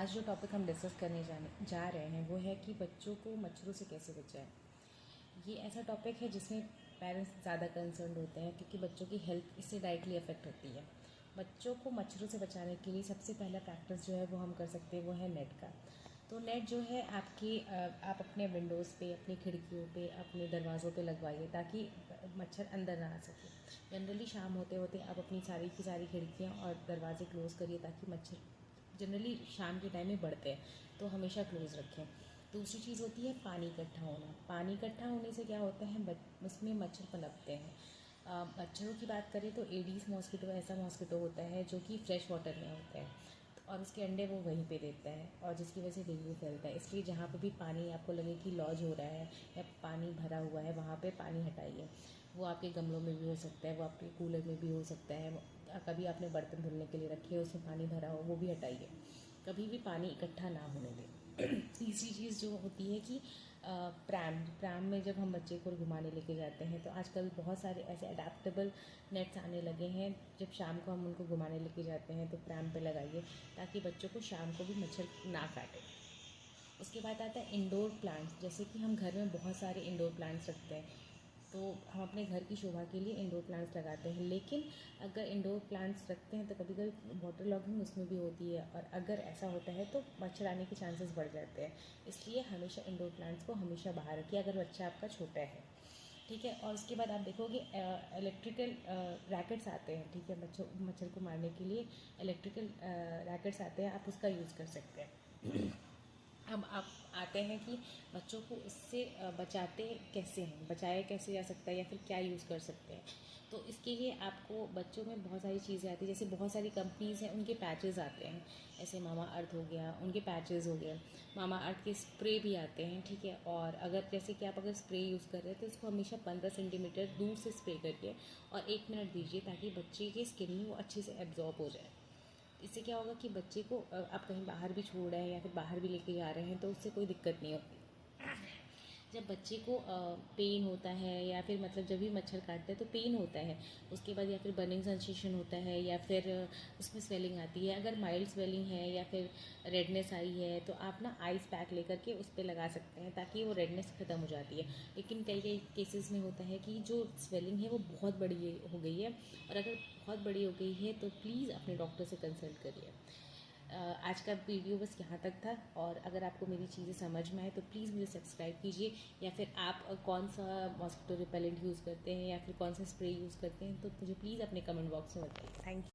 आज जो टॉपिक हम डिस्कस करने जा रहे हैं वो है कि बच्चों को मच्छरों से कैसे बचाएं। ये ऐसा टॉपिक है जिसमें पेरेंट्स ज़्यादा कंसर्न होते हैं क्योंकि बच्चों की हेल्थ इससे डायरेक्टली अफेक्ट होती है। बच्चों को मच्छरों से बचाने के लिए सबसे पहला प्रैक्टिस जो है वो हम कर सकते हैं वो है नेट का। तो नेट जो है आप अपने विंडोज़ पे, अपनी खिड़कियों पे, अपने दरवाज़ों पे लगवाइए ताकि मच्छर अंदर ना आ सके। जनरली शाम होते होते आप अपनी सारी की सारी खिड़कियाँ और दरवाजे क्लोज़ करिए ताकि मच्छर जनरली शाम के टाइम में बढ़ते हैं, तो हमेशा क्लोज़ रखें। दूसरी चीज़ होती है पानी इकट्ठा होना। पानी इकट्ठा होने से क्या होता है, उसमें मच्छर पनपते हैं। मच्छरों की बात करें तो एडीज मॉस्किटो ऐसा मॉस्किटो होता है जो कि फ्रेश वाटर में होता है और उसके अंडे वो वहीं पे देता है और जिसकी वजह से डेंगू फैलता है। इसलिए जहाँ पे भी पानी आपको लगे कि लॉज हो रहा है या पानी भरा हुआ है वहाँ पे पानी हटाइए। वो आपके गमलों में भी हो सकता है, वो आपके कूलर में भी हो सकता है, कभी आपने बर्तन धुलने के लिए रखे उसमें पानी भरा हो वो भी हटाइए। कभी भी पानी इकट्ठा ना होने दें। तीसरी चीज़ जो होती है कि प्रैम में जब हम बच्चे को घुमाने लेके जाते हैं तो आजकल बहुत सारे ऐसे अडेप्टेबल नेट्स आने लगे हैं। जब शाम को हम उनको घुमाने लेके जाते हैं तो प्रैम पे लगाइए ताकि बच्चों को शाम को भी मच्छर ना काटे। उसके बाद आता है इंडोर प्लांट्स। जैसे कि हम घर में बहुत सारे इंडोर प्लांट्स रखते हैं तो हम अपने घर की शोभा के लिए इंडोर प्लांट्स लगाते हैं, लेकिन अगर इंडोर प्लांट्स रखते हैं तो कभी कभी वाटर लॉगिंग उसमें भी होती है और अगर ऐसा होता है तो मच्छर आने के चांसेस बढ़ जाते हैं। इसलिए हमेशा इंडोर प्लांट्स को हमेशा बाहर रखिए अगर बच्चा आपका छोटा है, ठीक है। और उसके बाद आप देखोगे इलेक्ट्रिकल रैकेट्स आते हैं, ठीक है। मच्छर को मारने के लिए इलेक्ट्रिकल रैकेट्स आते हैं, आप उसका यूज़ कर सकते हैं। अब आप आते हैं कि बच्चों को इससे बचाया कैसे जा सकता है या फिर क्या यूज़ कर सकते हैं। तो इसके लिए आपको बच्चों में बहुत सारी चीज़ें आती हैं। जैसे बहुत सारी कंपनीज़ हैं, उनके पैचेस आते हैं। ऐसे मामा अर्थ हो गया, उनके पैचेस हो गए। मामा अर्थ के स्प्रे भी आते हैं, ठीक है। और अगर जैसे कि आप अगर स्प्रे यूज़ कर रहे हैं तो इसको हमेशा 15 सेंटीमीटर दूर से स्प्रे करिए और 1 मिनट दीजिए ताकि बच्चे के स्किन में वो अच्छे से एब्जॉर्ब हो जाए। इससे क्या होगा कि बच्चे को आप कहीं बाहर भी छोड़ रहे हैं या फिर बाहर भी लेके जा रहे हैं तो उससे कोई दिक्कत नहीं होती। जब बच्चे को पेन होता है या फिर मतलब जब भी मच्छर काटते हैं तो पेन होता है, उसके बाद या फिर बर्निंग सेंसेशन होता है या फिर उसमें स्वेलिंग आती है। अगर माइल्ड स्वेलिंग है या फिर रेडनेस आई है तो आप ना आइस पैक लेकर के उस पर लगा सकते हैं ताकि वो रेडनेस ख़त्म हो जाती है। लेकिन कई कई केसेस में होता है कि जो स्वेलिंग है वो बहुत बड़ी हो गई है और अगर बहुत बड़ी हो गई है तो प्लीज़ अपने डॉक्टर से कंसल्ट करिए। आज का वीडियो बस यहाँ तक था और अगर आपको मेरी चीज़ें समझ में आए तो प्लीज़ मुझे सब्सक्राइब कीजिए या फिर आप कौन सा मॉस्किटो रिपेलेंट यूज़ करते हैं या फिर कौन सा स्प्रे यूज़ करते हैं तो मुझे प्लीज़ अपने कमेंट बॉक्स में बताइए। Thank you.